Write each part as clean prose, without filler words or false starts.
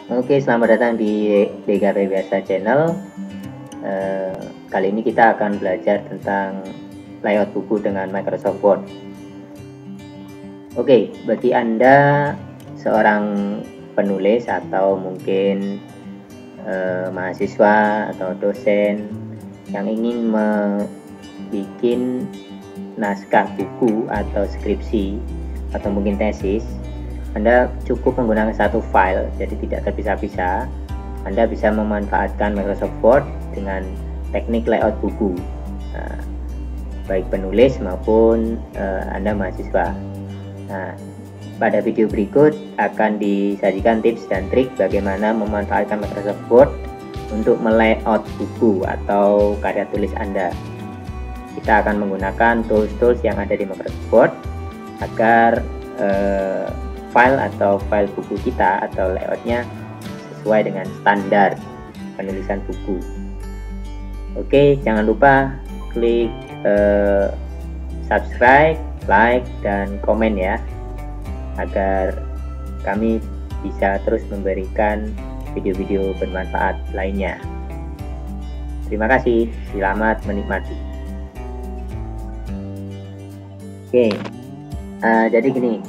Oke, selamat datang di DKP Biasa Channel. Kali ini kita akan belajar tentang layout buku dengan Microsoft Word. Oke, bagi Anda seorang penulis atau mungkin mahasiswa atau dosen yang ingin membuat naskah buku atau skripsi atau mungkin tesis, Anda cukup menggunakan satu file, jadi tidak terpisah-pisah. Anda bisa memanfaatkan Microsoft Word dengan teknik layout buku, baik penulis maupun Anda mahasiswa. Nah, pada video berikut akan disajikan tips dan trik bagaimana memanfaatkan Microsoft Word untuk melayout buku atau karya tulis Anda. Kita akan menggunakan tools-tools yang ada di Microsoft Word agar file buku kita atau layoutnya sesuai dengan standar penulisan buku. Oke, jangan lupa klik subscribe, like, dan komen ya, agar kami bisa terus memberikan video-video bermanfaat lainnya. Terima kasih, selamat menikmati. Oke, jadi gini,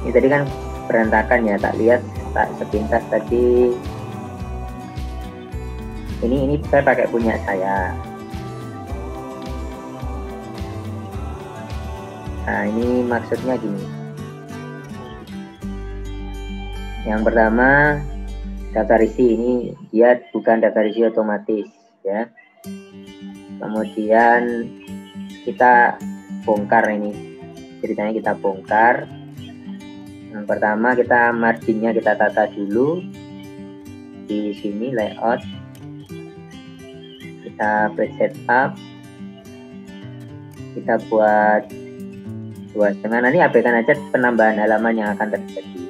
ini tadi kan berantakan ya, tak lihat tak sepintas tadi. Ini saya pakai punya saya. Nah, ini maksudnya gini. Yang pertama, daftar isi ini dia bukan daftar isi otomatis ya. Kemudian kita bongkar ini. Ceritanya kita bongkar. Yang pertama kita marginnya kita tata dulu. Di sini layout. Kita page setup. Kita buat 2,5. Nanti abaikan aja penambahan halaman yang akan terjadi.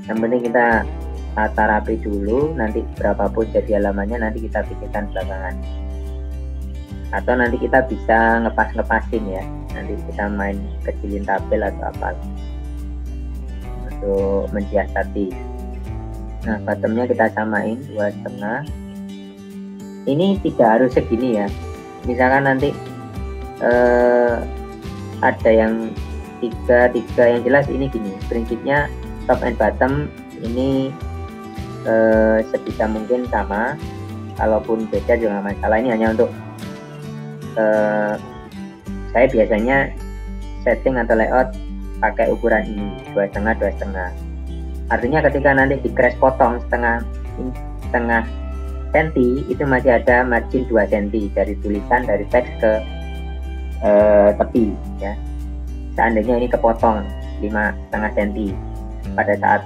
Yang penting kita tata rapi dulu. Nanti berapapun jadi halamannya nanti kita pikirkan belakangan. Atau nanti kita bisa ngepas-ngepasin ya. Nanti kita main kecilin tabel atau apa untuk mensiasati. Nah, bottomnya kita samain 2,5. Ini tidak harus segini ya. Misalkan nanti ada yang 3 yang jelas ini gini. Prinsipnya top and bottom ini sebisa mungkin sama. Kalaupun beda juga nggak masalah. Ini hanya untuk saya biasanya setting atau layout pakai ukuran ini 2,5. Artinya ketika nanti di crash potong setengah senti itu masih ada margin 2 cm dari tulisan dari teks ke tepi ya. Seandainya ini kepotong 5,5 cm pada saat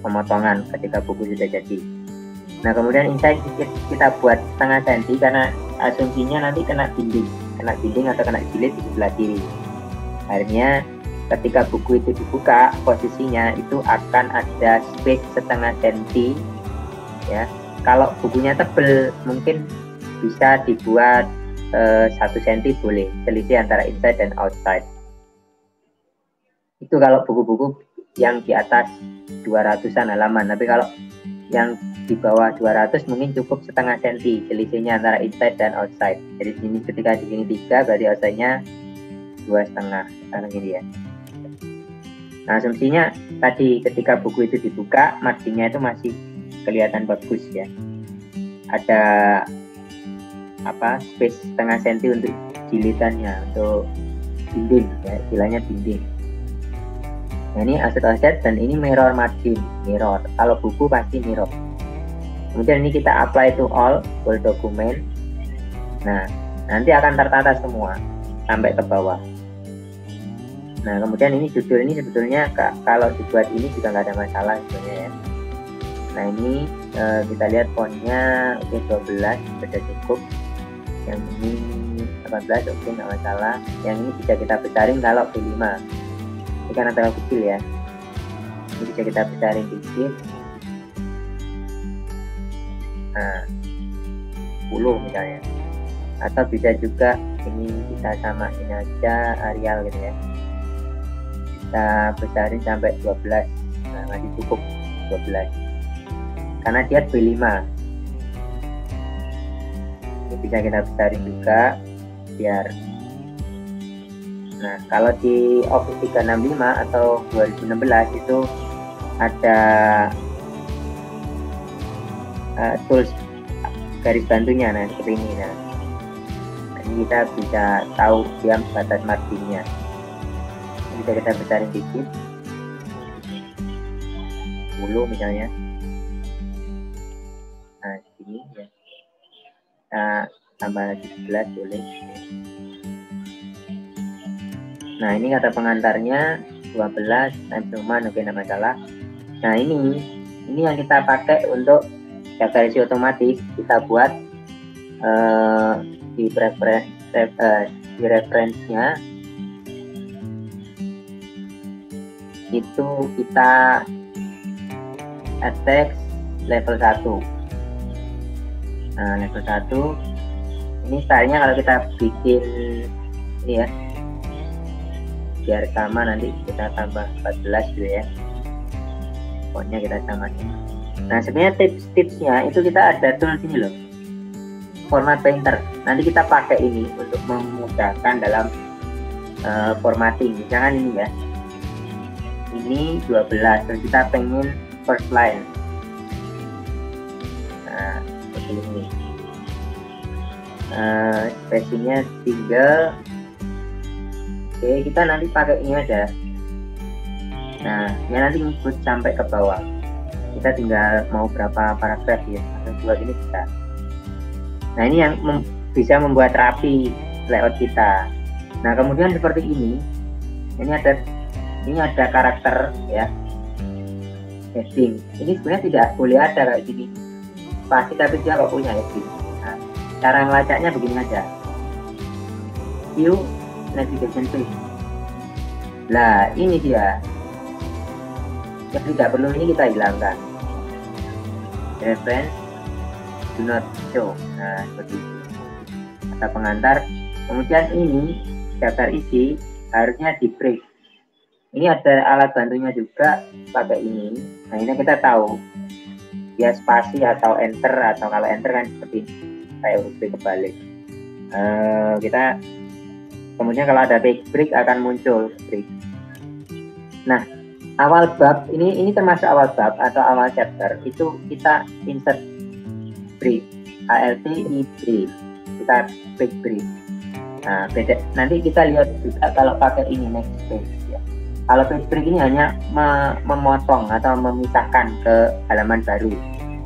pemotongan ketika buku sudah jadi. Nah, kemudian inside kita buat setengah senti karena asumsinya nanti kena dinding atau kena jilid di sebelah kiri. Akhirnya ketika buku itu dibuka, posisinya itu akan ada space setengah senti ya. Kalau bukunya tebel mungkin bisa dibuat 1 cm boleh, selisih antara inside dan outside. Itu kalau buku-buku yang di atas 200-an halaman. Tapi kalau yang di bawah 200 mungkin cukup setengah senti selisihnya antara inside dan outside. Jadi sini ketika di sini 3 berarti outside-nya 2,5 karena gini ya. Nah, asumsinya tadi ketika buku itu dibuka marginnya itu masih kelihatan bagus ya. Ada space setengah senti untuk jilidannya, untuk dinding ya, istilahnya dinding. Nah, ini offset dan ini mirror margin, mirror. Kalau buku pasti mirror. Kemudian ini kita apply to all dokumen. Nah, nanti akan tertata semua sampai ke bawah. Nah, kemudian ini judul ini sebetulnya kalau dibuat ini juga nggak ada masalah sebenarnya ya. Nah, ini kita lihat fontnya oke 12 sudah cukup. Yang ini 18 oke nggak masalah. Yang ini bisa kita besarin kalau B5. Ini karena terlalu kecil ya. Ini bisa kita besarin dikit. Nah, 10 misalnya. Atau bisa juga ini kita samain aja Arial gitu ya. Kita besarin sampai 12 masih cukup 12 karena dia B5. Ini bisa kita besarin juga biar. Nah, kalau di Office 365 atau 2016 itu ada tools garis bantunya, nah seperti ini. Nah, ini kita bisa tahu dia batas marginnya. Bisa kita besarin dikit, 10 misalnya. Nah, sini ya. Nah, tambah lagi 11 boleh. Nah, ini kata pengantarnya 12 times Newman, oke, enggak masalah. Nah, ini yang kita pakai untuk daftar isi otomatis. Kita buat di reference-nya itu kita teks level 1. Nah, level 1 ini stylenya kalau kita bikin ini ya, biar sama, nanti kita tambah 14 gitu ya, pokoknya kita samain. Nah, sebenarnya tips-tipsnya itu kita ada tools ini loh, format painter. Nanti kita pakai ini untuk memudahkan dalam formatting. Misalkan ini ya, ini 12 terus kita pengen first line. Nah, seperti ini. Spacingnya single. Oke, kita nanti pakai ini aja. Nah, ini nanti ngikut sampai ke bawah. Kita tinggal mau berapa paragraf ya, atau buat ini bisa. Nah, ini yang bisa membuat rapi layout kita. Nah, kemudian seperti ini. Ini ada karakter ya, heading. Ini sebenarnya tidak boleh ada kayak gini. Pasti, tapi dia kok punya heading. Nah, cara melacaknya begini aja. View navigation page. Nah, ini dia. Yang tidak perlu ini kita hilangkan. Reference do not show. Nah, seperti itu. Kata pengantar. Kemudian ini daftar isi harusnya di break. Ini ada alat bantunya juga pakai ini. Nah, ini kita tahu ya, spasi atau enter, atau kalau enter kan seperti kayak huruf B kebalik. Kita kemudian kalau ada break akan muncul break. Nah, awal bab ini termasuk awal bab atau awal chapter, itu kita insert break, alt i break, kita break. Nah, beda. Nanti kita lihat juga kalau pakai ini next page ya. Kalau page break ini hanya memotong atau memisahkan ke halaman baru.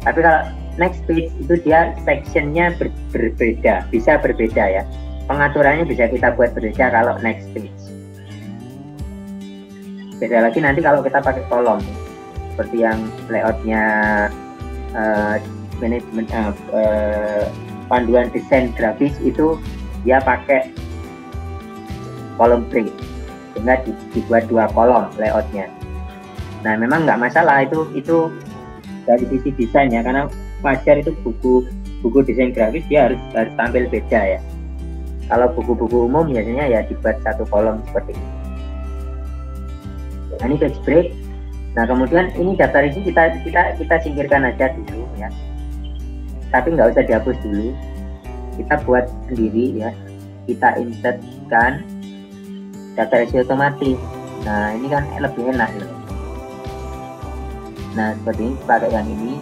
Tapi kalau next page itu dia sectionnya berbeda, bisa berbeda ya. Pengaturannya bisa kita buat berbeda kalau next page. Beda lagi nanti kalau kita pakai kolom, seperti yang layoutnya manajemen panduan desain grafis itu dia pakai kolom break, sehingga dibuat 2 kolom layoutnya. Nah, memang nggak masalah itu dari sisi desain ya, karena wajar itu buku desain grafis dia harus tampil beda ya. Kalau buku-buku umum biasanya ya dibuat 1 kolom seperti ini. Nah, ini page break. Nah, kemudian ini daftar isi kita singkirkan aja dulu ya. Tapi nggak usah dihapus dulu. Kita buat sendiri ya. Kita insertkan daftar isi otomatis. Nah, ini kan lebih enak ya. Nah, seperti ini, pakai yang ini.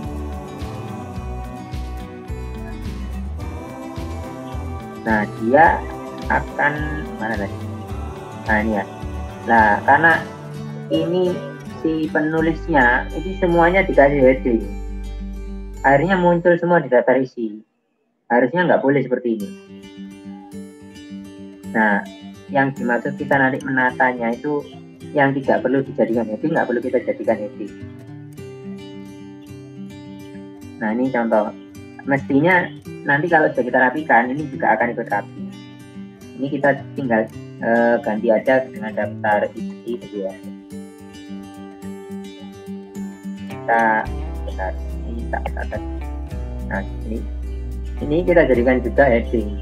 Nah, dia akan mana tadi? Nah, ini ya. Nah, karena ini si penulisnya ini semuanya dikasih heading, akhirnya muncul semua di daftar isi. Harusnya nggak boleh seperti ini. Nah, yang dimaksud kita nanti menatanya itu yang tidak perlu dijadikan heading, nggak perlu kita jadikan heading. Nah, ini contoh. Mestinya nanti kalau sudah kita rapikan, ini juga akan ikut rapi. Ini kita tinggal ganti aja dengan daftar isi gitu ya. Bentar, ini tak. Nah, ini kita jadikan juga heading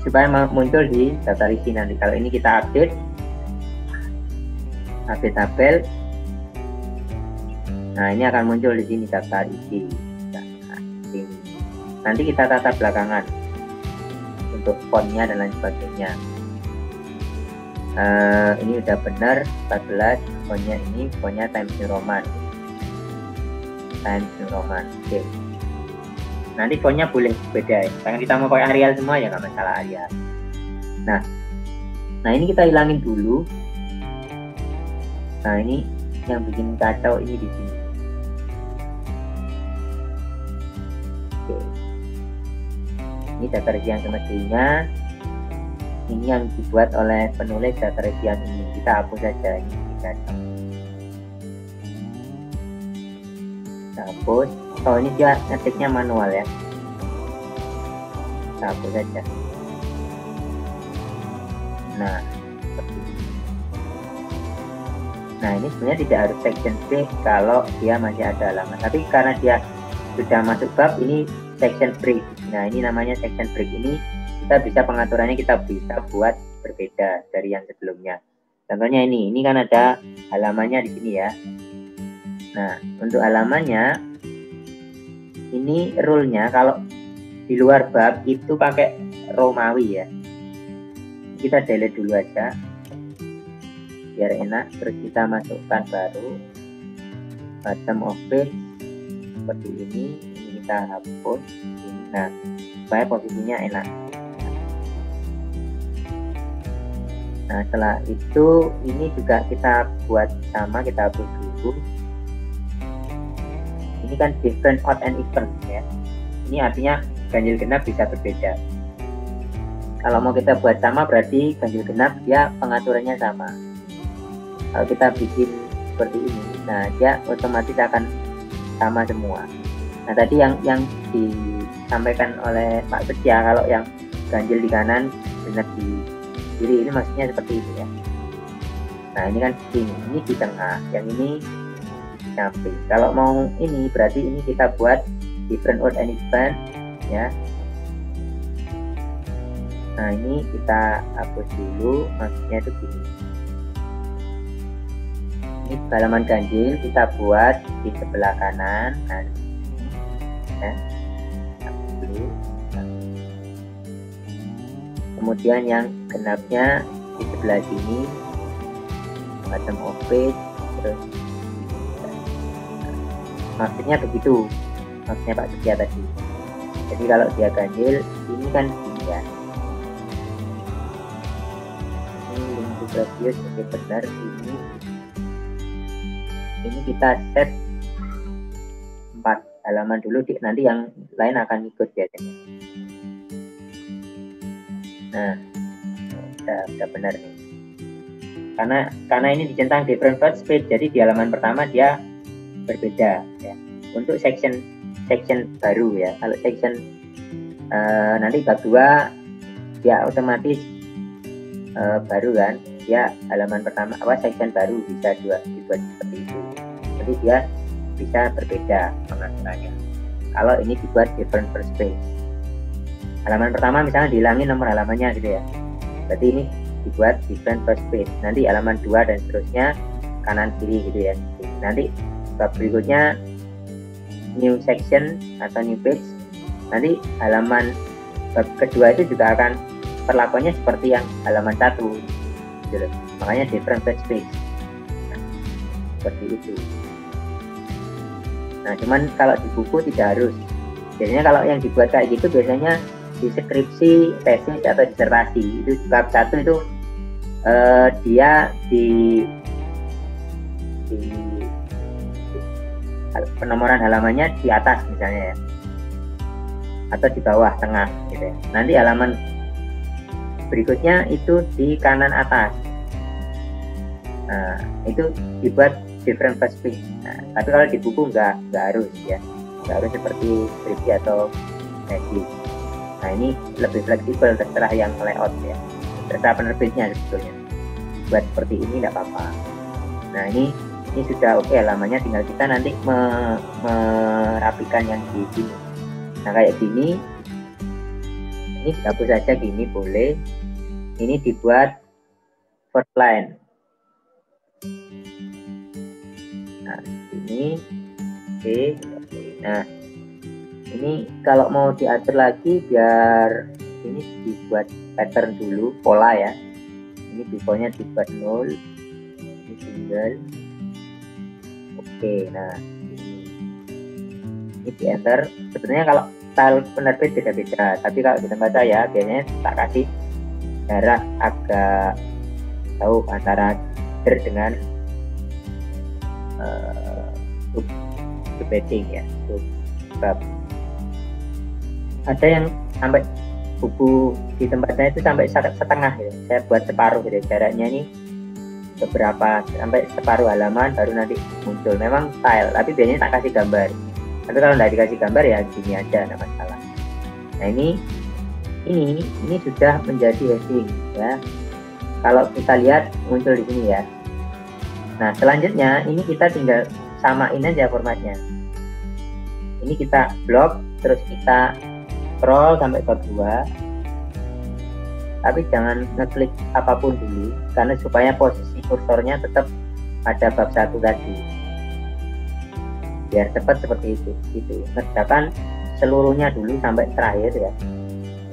supaya muncul di daftar isi nanti. Kalau ini kita update, update tabel. Nah, ini akan muncul di sini daftar isi. Nah, ini. Nanti kita tata belakangan untuk fontnya dan lain sebagainya. Ini udah benar 14, fontnya Times New Roman. Oke. Nanti fontnya boleh beda ya. Jangan kita mau pakai Arial semua ya, nggak masalah Arial. Nah ini kita hilangin dulu. Nah ini yang bikin kacau ini di sini. Oke. Ini data rincian semestinya. Ini yang dibuat oleh penulis data rincian ini. Kita hapus saja ini kacau. Kita hapus. Oh ini dia ngetiknya manual ya. Kita hapus saja. Nah, seperti ini. Nah ini sebenarnya tidak harus section B kalau dia masih ada halaman. Tapi karena dia sudah masuk bab, ini section break. Nah ini namanya section break. Ini kita bisa pengaturannya, kita bisa buat berbeda dari yang sebelumnya. Contohnya ini kan ada halamannya di sini ya. Nah untuk halamannya ini rule-nya kalau di luar bab itu pakai Romawi ya. Kita delete dulu aja biar enak. Terus kita masukkan baru bottom of page seperti ini kita hapus ini. Nah supaya posisinya enak. Nah setelah itu ini juga kita buat sama, kita hapus dulu. Ini kan different odd and even ya. Ini artinya ganjil genap bisa berbeda. Kalau mau kita buat sama berarti ganjil genap dia pengaturannya sama. Kalau kita bikin seperti ini, nah dia otomatis akan sama semua. Nah tadi yang disampaikan oleh Pak Setia, kalau yang ganjil di kanan, genap di kiri, ini maksudnya seperti ini ya. Nah ini kan ini di tengah, yang ini samping. Kalau mau ini berarti ini kita buat different odd and even ya. Nah ini kita hapus dulu, maksudnya itu gini. Ini halaman ganjil kita buat di sebelah kanan. Nah, ya. Dulu. Kemudian yang genapnya di sebelah sini, bottom of page, terus maksudnya begitu, maksudnya Pak Setia tadi. Jadi kalau dia ganjil, ini kan gini ya. Radius oke benar, ini kita set 4 halaman dulu, nanti yang lain akan ikut biasanya. Nah udah benar nih, karena ini dicentang different first page, jadi di halaman pertama dia berbeda ya. Untuk section baru ya, kalau section nanti bab 2 dia otomatis baru kan, dia halaman pertama section baru bisa dibuat seperti itu. Jadi dia bisa berbeda pengaturannya. Kalau ini dibuat different first page, halaman pertama misalnya dihilangin nomor halamannya gitu ya, berarti ini dibuat different first page. Nanti halaman 2 dan seterusnya kanan kiri gitu ya. Nanti bab berikutnya new section atau new page, nanti halaman bab kedua itu juga akan perlakuannya seperti yang halaman 1 gitu. Makanya different page. Nah, seperti itu. Nah cuman kalau di buku tidak harus. Biasanya kalau yang dibuat kayak gitu biasanya di skripsi, tesis atau disertasi. Itu bab 1 itu dia di penomoran halamannya di atas misalnya ya, atau di bawah tengah gitu ya. Nanti halaman berikutnya itu di kanan atas. Nah itu dibuat different first page. Nah, tapi kalau di buku nggak harus ya, nggak harus seperti skripsi atau tesis. Nah ini lebih fleksibel, terserah yang layout ya, terserah penerbitnya sebetulnya. Buat seperti ini nggak apa-apa. Nah ini sudah oke halamannya, tinggal kita nanti merapikan yang di sini. Nah kayak gini, ini hapus saja gini boleh. Ini dibuat first line. Nah, ini oke. Nah, ini kalau mau diatur lagi biar ini dibuat pattern dulu, pola ya. Ini defaultnya dibuat 0, ini single. Oke, nah ini di enter. Sebenarnya kalau style penerbit beda-beda, tapi kalau di tempat saya biasanya tak kasih jarak agak jauh antara header dengan subheading ya, subbab. Ada yang sampai buku di tempatnya itu sampai setengah gitu. Saya buat separuh gitu, jaraknya ini beberapa sampai separuh halaman baru nanti muncul. Memang style, tapi biasanya tak kasih gambar. Tapi kalau nggak dikasih gambar ya gini aja, nggak masalah. Nah ini sudah menjadi heading ya. Kalau kita lihat muncul di sini ya. Nah selanjutnya ini kita tinggal samain aja formatnya. Ini kita blok, terus kita scroll sampai bab 2, tapi jangan ngeklik apapun dulu karena supaya posisi kursornya tetap pada bab 1 tadi biar cepat seperti itu gitu. Ngerjakan seluruhnya dulu sampai terakhir ya,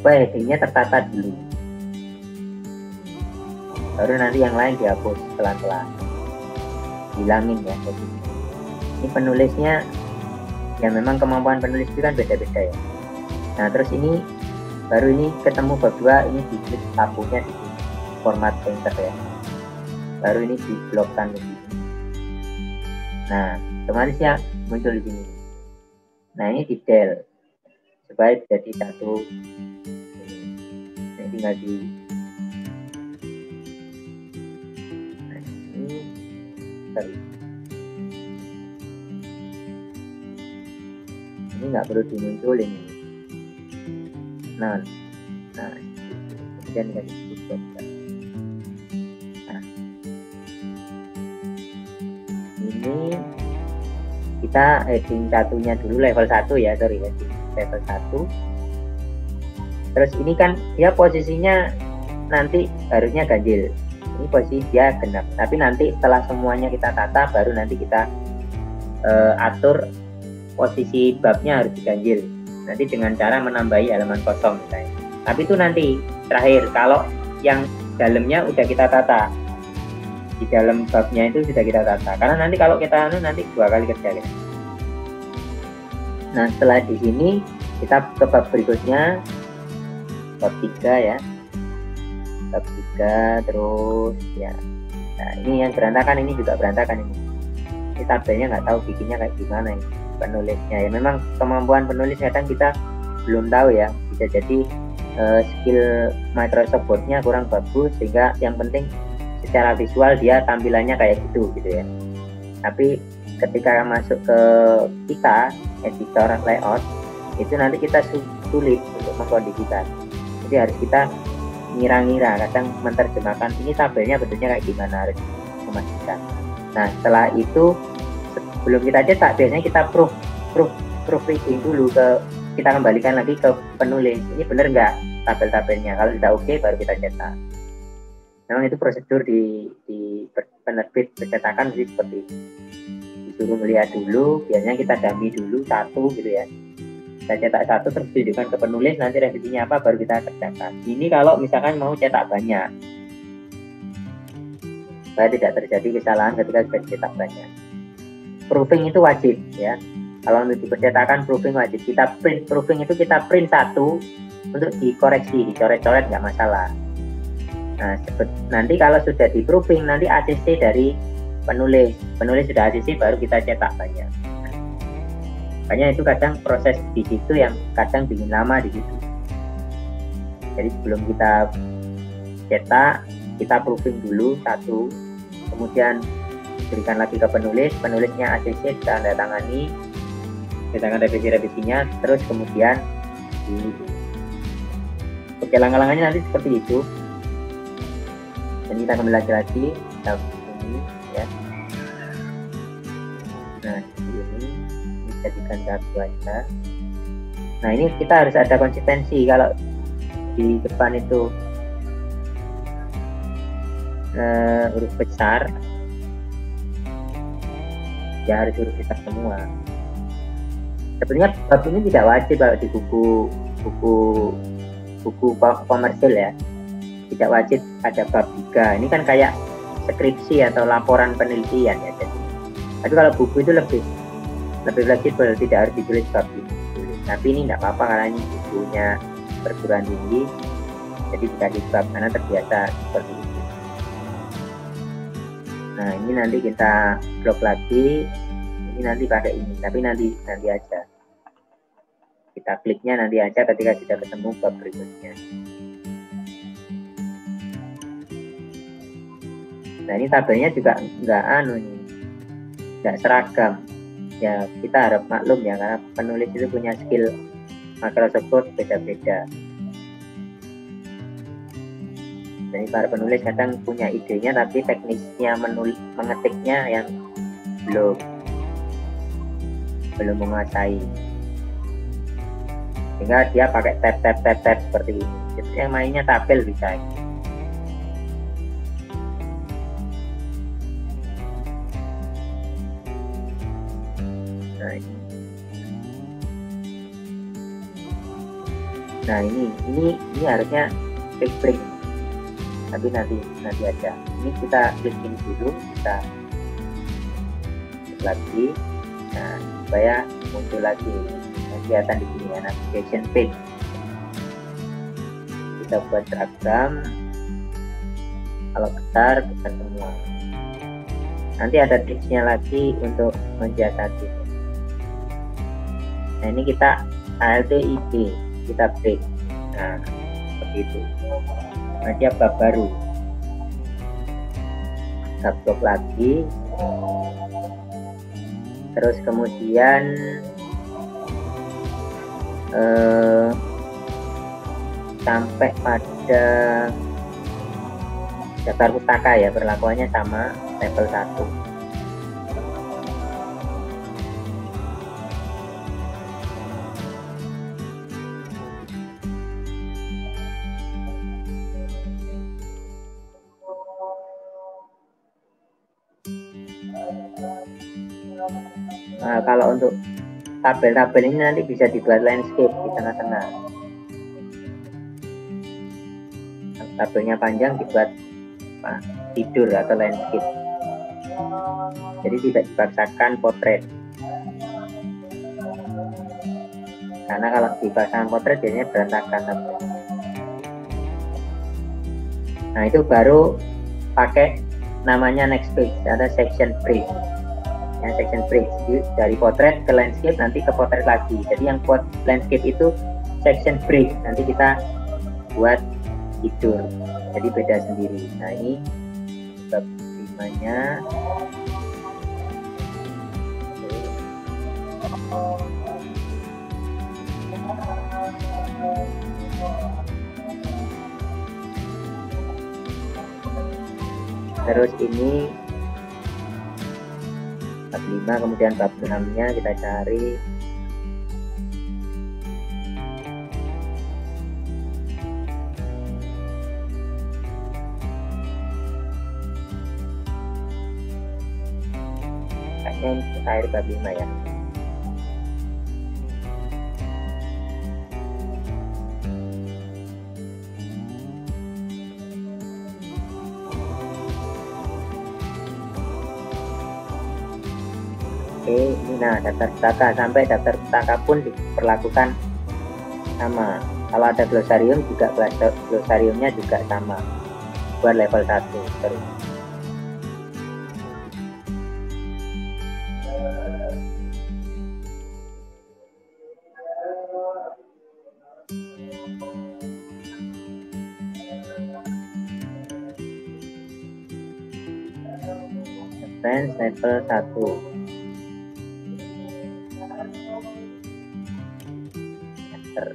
supaya headingnya tertata dulu, baru nanti yang lain dihapus pelan-pelan, hilangin ya. Ini penulisnya ya, memang kemampuan penulis itu kan beda-beda ya. Nah terus ini baru ini ketemu bab 2, ini diklik tabungnya di sini, format painter ya, baru ini diblokkan di sini. Nah otomatis ya muncul di sini. Nah ini di del supaya jadi satu. Ini tinggal di ini nggak perlu dimunculin ini. Nah kemudian kasih tutup. Nah ini kita heading satunya dulu, level 1 ya, sorry, heading level 1. Terus ini kan dia posisinya nanti harusnya ganjil, ini posisi dia genap, tapi nanti setelah semuanya kita tata baru nanti kita atur posisi babnya harus diganjil nanti dengan cara menambahi halaman kosong misalnya. Tapi itu nanti terakhir kalau yang dalamnya udah kita tata, di dalam babnya itu sudah kita tata, karena nanti kalau kita nanti 2 kali kerja gitu. Nah setelah di sini kita ke bab berikutnya, bab 3 ya, bab 3 terus ya. Nah ini yang berantakan, ini juga berantakan ini tabelnya nggak tahu bikinnya kayak gimana ini penulisnya ya. Memang kemampuan penulis kadang kita belum tahu ya, bisa jadi skill Microsoft Word-nya kurang bagus sehingga yang penting secara visual dia tampilannya kayak gitu ya. Tapi ketika masuk ke kita editor layout itu nanti kita sulit untuk mengkondisikan, jadi harus kita ngira-ngira, kadang menerjemahkan ini tabelnya bentuknya kayak gimana, harus memastikan. Nah setelah itu sebelum kita cetak biasanya kita proofreading dulu, kita kembalikan lagi ke penulis, ini bener nggak tabel-tabelnya, kalau sudah oke baru kita cetak. Memang itu prosedur di penerbit percetakan sih seperti itu, disuruh melihat dulu, biasanya kita dummy dulu 1 gitu ya, kita cetak 1 terus tunjukkan ke penulis, nanti revisinya apa baru kita kerjakan. Ini kalau misalkan mau cetak banyak, supaya tidak terjadi kesalahan ketika sudah cetak banyak. Proofing itu wajib ya. Kalau untuk dipercetakan proofing wajib. Kita print proofing itu kita print 1 untuk dikoreksi, dicoret-coret nggak masalah. Nah, nanti kalau sudah di proofing nanti ACC dari penulis sudah ACC baru kita cetak banyak. Makanya itu kadang proses di situ yang kadang bikin lama di situ. Jadi sebelum kita cetak kita proofing dulu 1, kemudian berikan lagi ke penulisnya ACC, tanda tangani, sedangkan revisinya, terus kemudian oke, langkah-langkahnya nanti seperti itu. Dan kita kembali lagi ini ya. Nah ini jadikan 1 aja. Nah ini kita harus ada konsistensi, kalau di depan itu huruf besar ya harus kita semua. Sebenarnya bab ini tidak wajib kalau di buku komersil ya, tidak wajib ada bab 3. Ini kan kayak skripsi atau laporan penelitian ya. Jadi, tapi kalau buku itu lebih fleksibel, tidak harus ditulis bab ini. Tapi ini tidak apa-apa karena ini bukunya perguruan tinggi, jadi dikasih bab karena terbiasa seperti itu. Nah ini nanti kita blok lagi, ini nanti pakai ini, tapi nanti aja. Kita kliknya nanti aja ketika sudah ketemu bab berikutnya. Nah ini tabelnya juga nggak seragam. Ya kita harap maklum ya, karena penulis itu punya skill Microsoft Word beda-beda. Jadi para penulis kadang punya idenya tapi teknisnya mengetiknya yang belum menguasai, sehingga dia pakai tab seperti ini. Jadi yang mainnya tabel bisa. Nah ini harusnya klik, tapi nanti aja. Ini kita klik ini dulu, kita klik lagi. Nah supaya muncul lagi kelihatan di sini ya, navigation page. Kita buat seragam, kalau besar semua. Nanti ada tipsnya lagi untuk mensiasatinya. Nah ini kita ALT ID, kita break. Nah seperti itu. Nanti bab baru, kita blok lagi, terus kemudian sampai pada daftar pustaka ya, perlakuannya sama level 1. Nah, kalau untuk tabel-tabel ini nanti bisa dibuat landscape di tengah-tengah. Tabelnya panjang dibuat tidur atau landscape. Jadi tidak dipaksakan potret. Karena kalau dipaksakan potret jadinya berantakan tabel. Nah itu baru pakai namanya next page, ada section break. Section break dari potret ke landscape, nanti ke potret lagi. Jadi yang landscape itu section break, nanti kita buat tidur, jadi beda sendiri. Nah ini bab 5-nya. Terus ini bab 5, kemudian bab 6-nya kita cari. Kayaknya ini akhir bab 5 ya. Oke, ini nah daftar pustaka, sampai daftar pustaka pun diperlakukan sama. Kalau ada glosarium juga glosariumnya juga sama buat level 1 terus. Advance level 1. Nah,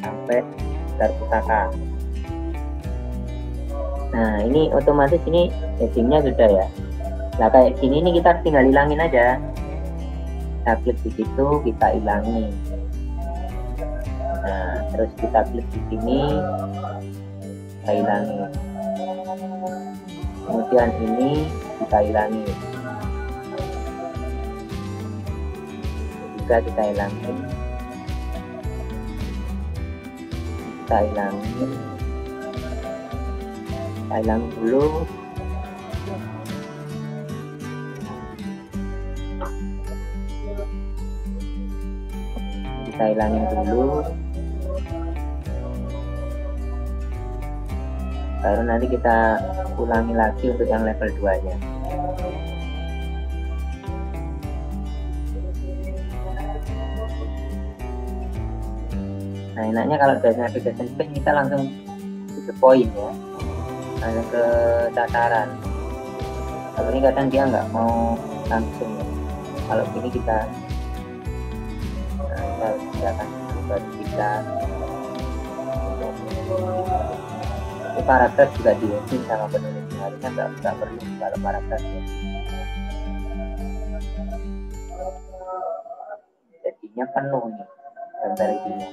sampai daftar pustaka. Nah, ini otomatis ini headingnya sudah ya. Nah, kayak gini ini kita tinggal hilangin aja. Kita klik di situ, kita hilangi. Nah, terus kita klik di sini, kita hilangi. Kemudian ini kita hilangi, juga kita hilangin, kita hilangin dulu. Kita hilangin dulu, baru nanti kita ulangi lagi untuk yang level 2 nya. Nah, enaknya kalau dari navigation pane kita langsung to the point ya, langsung ke sasaran. Kalau ini kadang dia nggak mau langsung ya. Kalau ini kita harus gunakan baru kita. Ini paragraf juga di-heading sama penulisnya, harusnya nggak perlu kalau paragraf ya. Jadinya penuh nih gambar isinya.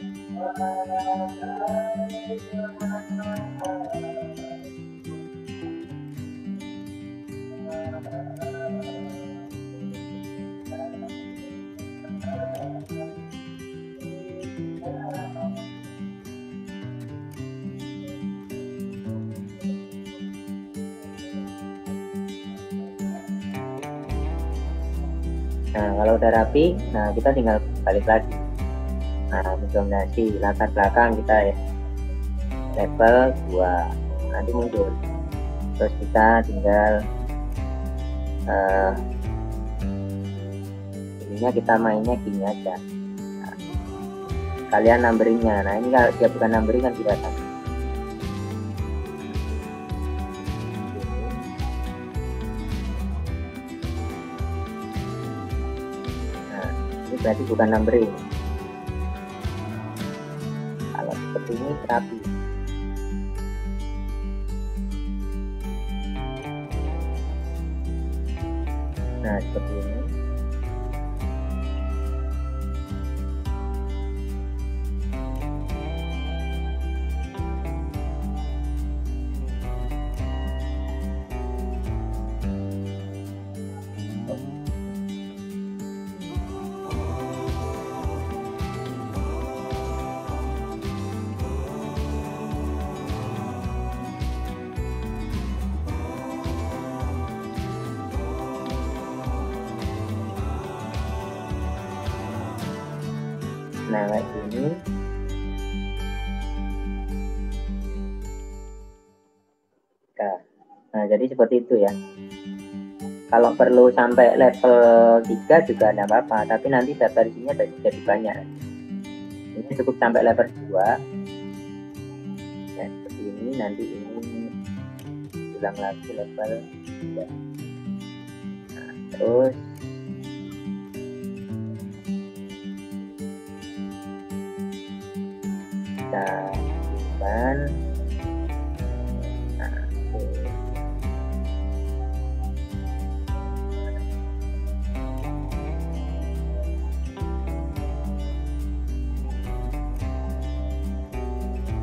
Nah, kalau udah rapi, nah kita tinggal balik lagi. Nah, mendominasi latar belakang kita ya, level 2 nanti muncul. Terus kita tinggal ininya kita mainnya gini aja. Nah, kalian numberingnya. Nah, ini kalau dia bukan numbering kan tidak sama. Nah, ini berarti bukan numbering. Kalau seperti ini rapi. Nah, seperti ini. Nah, kayak gini. Nah, jadi seperti itu ya. Kalau perlu sampai level 3 juga tidak apa-apa, tapi nanti daftar isinya jadi banyak. Ini cukup sampai level 2 ya, seperti ini. Nanti ini ulang lagi level 3. Nah, terus kita kan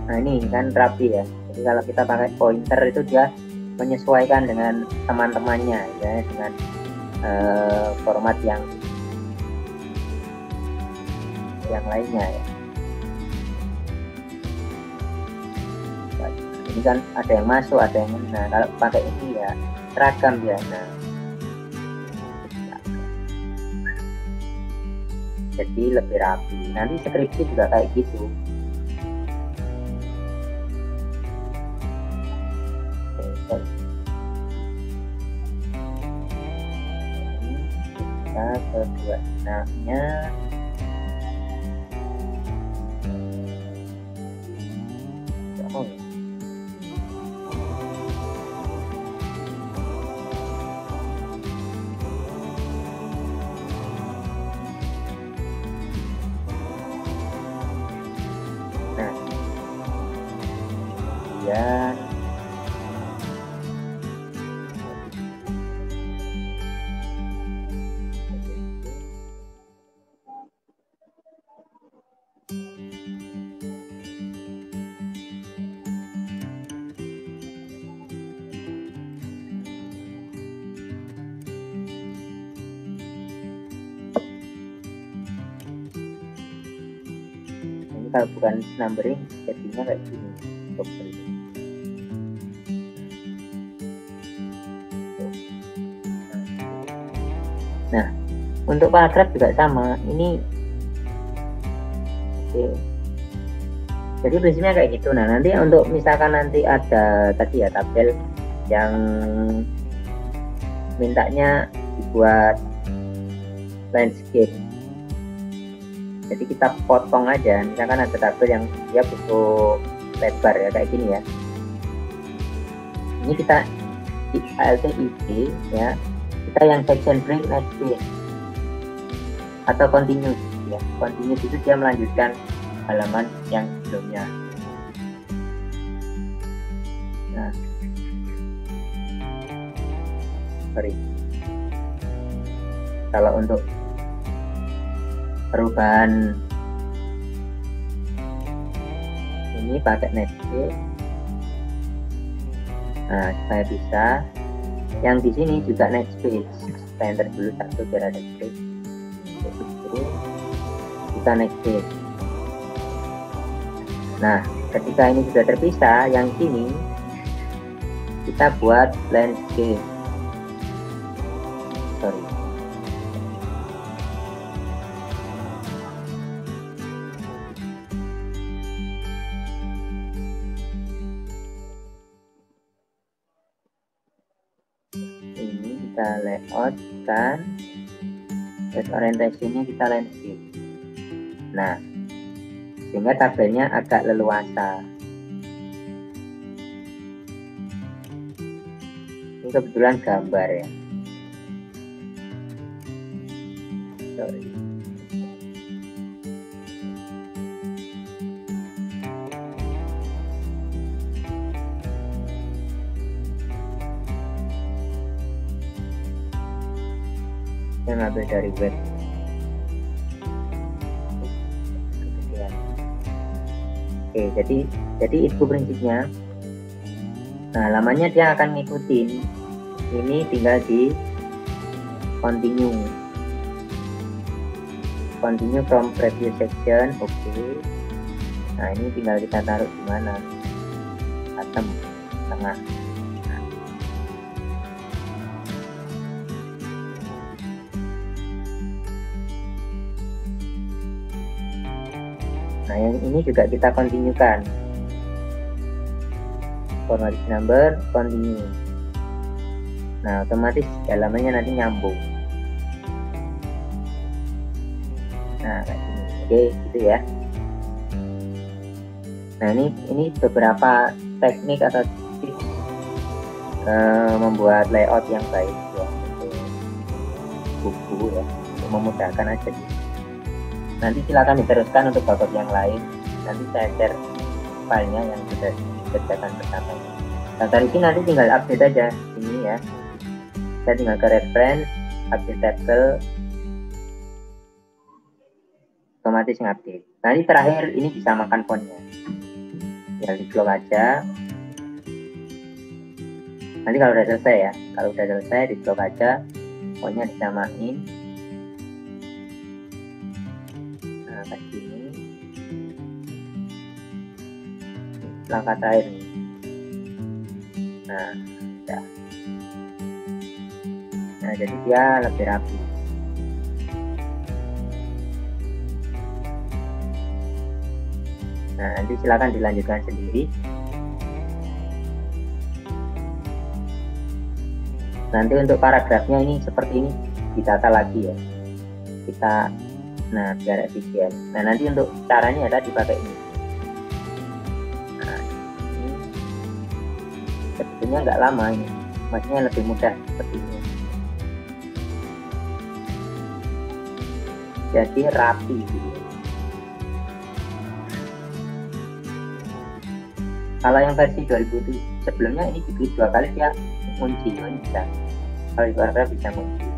nah ini kan rapi ya. Jadi kalau kita pakai pointer itu dia menyesuaikan dengan teman-temannya ya, dengan format yang lainnya ya. Ini kan ada yang masuk, ada yang nah kalau pakai ini ya seragam biasa. Jadi lebih rapi. Nanti skripsi juga kayak gitu. Kita kedua enamnya. Kemudian kalau bukan numbering jadinya kayak gini double. Nah, untuk paragraf juga sama. Ini oke. Jadi prinsipnya kayak gitu. Nah, nanti untuk misalkan nanti ada tadi ya tabel yang mintanya dibuat landscape. Jadi kita potong aja. Misalkan ada tabel yang dia butuh lebar ya kayak gini ya. Ini kita di Alt I ya. Kita yang section break next page atau continue ya. Continue itu dia melanjutkan halaman yang sebelumnya. Nah, sorry. Kalau untuk perubahan ini pakai next page. Nah, saya bisa yang di sini juga next page. Saya enter dulu satu biar ada space. Kita next page. Nah, ketika ini sudah terpisah, yang sini kita buat landscape. Sorry. Ini kita layout kan, terus orientasinya kita landscape. Nah, sehingga tabelnya agak leluasa. Ini kebetulan gambar ya. Sorry. Saya ngambil dari web. Oke, jadi itu prinsipnya. Nah, lamanya dia akan ngikutin. Ini tinggal di continue from previous section. Oke. Nah, ini tinggal kita taruh di mana? Bottom, tengah. Nah, yang ini juga kita continue-kan. Format number, continue. Nah, otomatis halamannya nanti nyambung. Nah, kayak gini. Oke, gitu ya. Nah, ini beberapa teknik atau tips membuat layout yang baik ya untuk buku ya, untuk memudahkan aja sih. Nanti silakan diteruskan untuk bab yang lain. Nanti saya share filenya yang sudah dikerjakan bersama. Nah, dari sini nanti tinggal update aja ini ya. Saya tinggal ke reference, update table, otomatis ngupdate. Nanti terakhir ini disamakan fontnya. Tinggal di close aja. Nanti kalau udah selesai ya, kalau udah selesai di close aja, fontnya disamain. Kayak gini. Langkah terakhir nih. Nah, ya. Nah, jadi dia lebih rapi. Nah, nanti silakan dilanjutkan sendiri. Nanti untuk paragrafnya ini seperti ini ditata lagi ya. Nah, biar efisien. Nah, nanti untuk caranya ya tadi pakai ini. Nah, ini sebetulnya nggak lama ini. Maksudnya lebih mudah seperti ini. Jadi rapi gitu. Kalau yang versi 2007 sebelumnya ini diklik 2 kali dia kunci, ini bisa. Kalau di paragraf bisa kunci.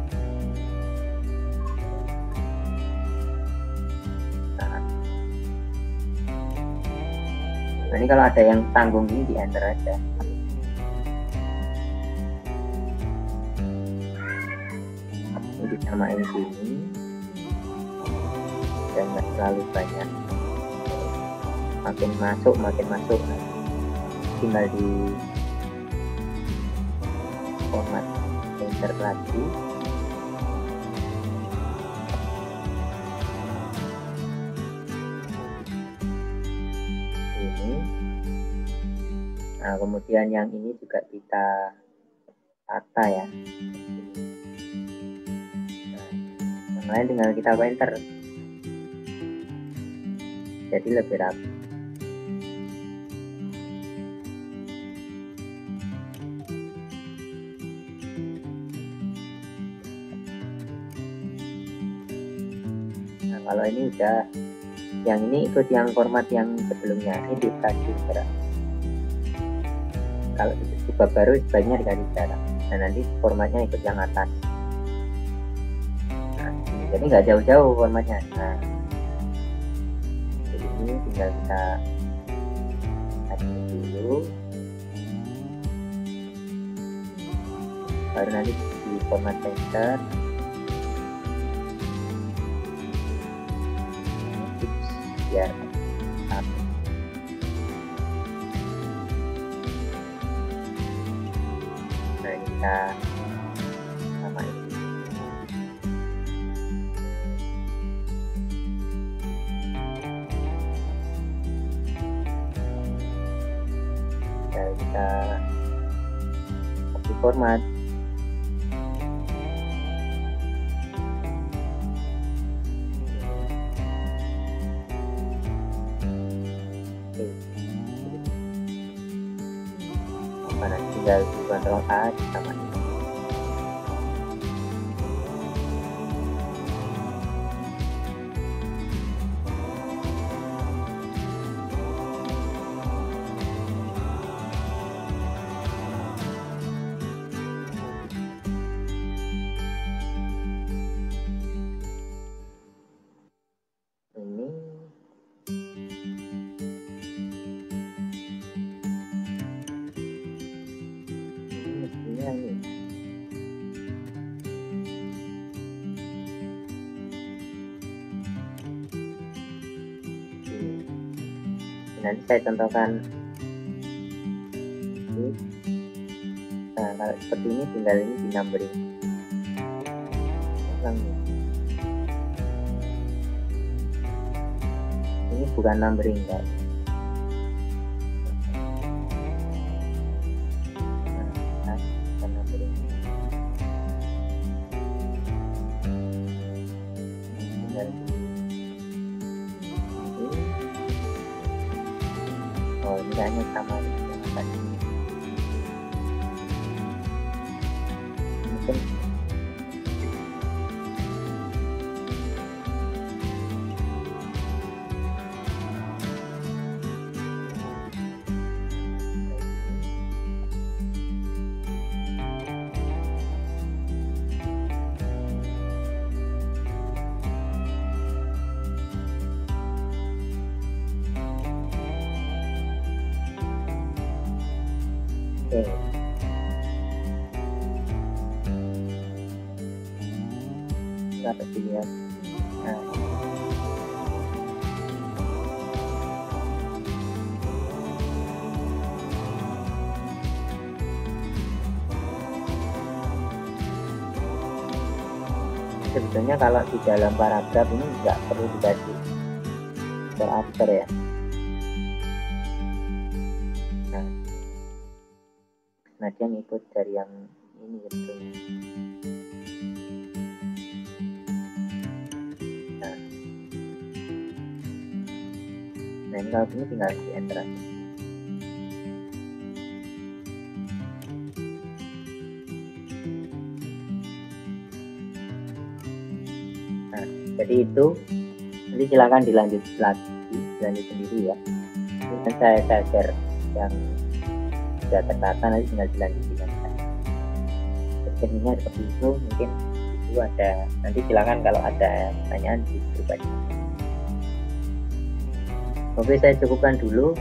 Nah, ini kalau ada yang tanggung ini di enter aja. Ini disamain sini dan nggak terlalu banyak. makin masuk. Nah, tinggal di format enter lagi. Ini. Nah, kemudian yang ini juga kita tata ya. Nah, yang lain tinggal kita enter. Jadi lebih rapi. Nah, kalau ini udah, yang ini ikut yang format yang sebelumnya, ini dikasih jarak. Kalau di bab baru sebaiknya dikasih jarak. Nah, nanti formatnya ikut yang atas. Nah, jadi nggak jauh-jauh formatnya. Nah, jadi ini tinggal kita admin dulu, baru nanti di format center. Biar kita sama ini. Dan kita copy format. Mana tinggal Ctrl A sama ini. Nanti saya contohkan. Nah, kalau seperti ini tinggal ini di numbering. Ini bukan numbering, guys. Nah, bukan numbering. Tinggal di ini hanya sama dengan tadi. Mungkin dapat dilihat. Nah, sebetulnya kalau di dalam paragraf ini nggak perlu dikasih after ya. Nah, dia ngikut dari yang ini gitu. Nah, ini kalau ini tinggal di enter aja. Nah, jadi itu nanti silakan dilanjut sendiri ya. Ini saya share yang sudah tertata, nanti tinggal dilanjutkan. Sebenarnya seperti itu, mungkin itu ada. Nanti silakan kalau ada pertanyaan di grup aja. Oke, saya cukupkan dulu.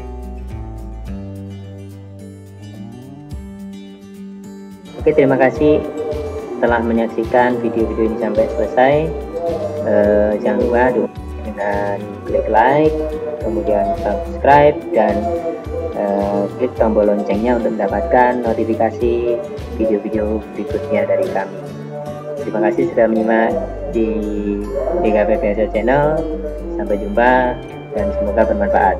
Oke, terima kasih telah menyaksikan video-video ini sampai selesai. Jangan lupa dengan klik like, kemudian subscribe, dan klik tombol loncengnya untuk mendapatkan notifikasi video-video berikutnya dari kami. Terima kasih sudah menyimak di DKP BSO Channel. Sampai jumpa dan semoga bermanfaat.